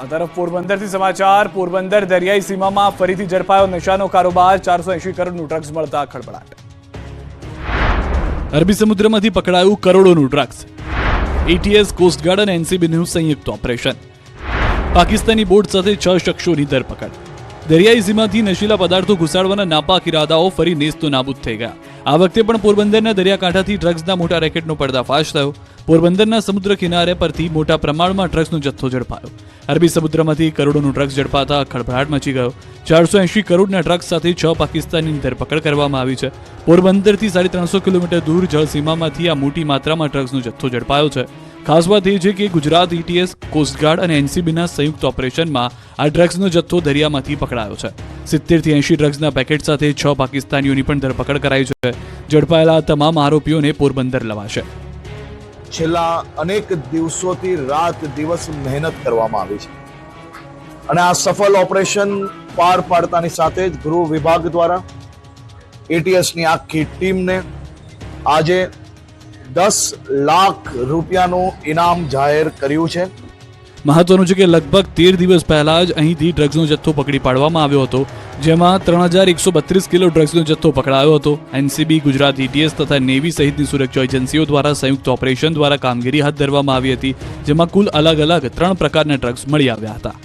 આ તરફ પોરબંદરથી સમાચાર. પોરબંદર દરિયાઈ સીમામાં ફરીથી ઝડપાયો નશાનો કારોબાર. 480 કરોડનું ડ્રગ્સ મળતા ખળભળાટ. અરબી સમુદ્રમાંથી પકડાયું કરોડોનું ડ્રગ્સ. એટીએસ, કોસ્ટગાર્ડ અને એનસીબીનું સંયુક્ત ઓપરેશન. પાકિસ્તાની બોટ સાથે 6 શખ્સોની ધરપકડ. દરિયાઈ સીમાથી નશીલા પદાર્થો ઘુસાડવાના નાપાક ઇરાદાઓ ફરી નેસ્તો નાબૂદ થઈ ગયા. આ વખતે પણ પોરબંદરના દરિયાકાંઠાથી ડ્રગ્સના મોટા રેકેટનો પર્દાફાશ થયો. પોરબંદરના સમુદ્ર કિનારે પરથી મોટા પ્રમાણમાં ડ્રગ્સનો જથ્થો ઝડપાયો. અરબી સમુદ્રમાંથી કરોડોનું ડ્રગ્સ ઝડપાતા ખળભળાટ મચી ગયો. 480 કરોડના ડ્રગ્સ સાથે 6 પાકિસ્તાનની ધરપકડ કરવામાં આવી છે. પોરબંદરથી 350 કિલોમીટર દૂર જળસીમામાંથી આ મોટી માત્રામાં ડ્રગ્સનો જથ્થો ઝડપાયો છે. ખાસ વાત એ છે કે ગુજરાત એટીએસ, કોસ્ટગાર્ડ અને એનસીબીના સંયુક્ત ઓપરેશનમાં આ ડ્રગ્સનો જથ્થો દરિયામાંથી પકડાયો છે. 70 થી 80 ડ્રગ્સના પેકેટ સાથે 6 પાકિસ્તાનીઓની પણ ધરપકડ કરાઈ છે. ઝડપાયેલા તમામ આરોપીઓને પોરબંદર લવાશે. છેલ્લા અનેક દિવસોથી રાત દિવસ મહેનત કરવામાં આવી છે અને આ સફળ ઓપરેશન પાર પાડતાની સાથે જ ગૃહ વિભાગ દ્વારા એટીએસની આખી ટીમને આજે 10 લાખ રૂપિયાનું ઇનામ જાહેર કર્યું છે. મહત્વનું છે કે લગભગ 13 દિવસ પહેલા જ અહીંથી ડ્રગ્સનો જથ્થો પકડી પાડવામાં આવ્યો હતો, જેમાં 3132 કિલો ડ્રગ્સનો જથ્થો પકડાયો હતો. એનસીબી, ગુજરાત એટીએસ તથા નેવી સહિતની સુરક્ષા એજન્સીઓ દ્વારા સંયુક્ત ઓપરેશન દ્વારા કામગીરી હાથ ધરવામાં આવી હતી, જેમાં કુલ અલગ અલગ 3 પ્રકારના ડ્રગ્સ મળી આવ્યા હતા.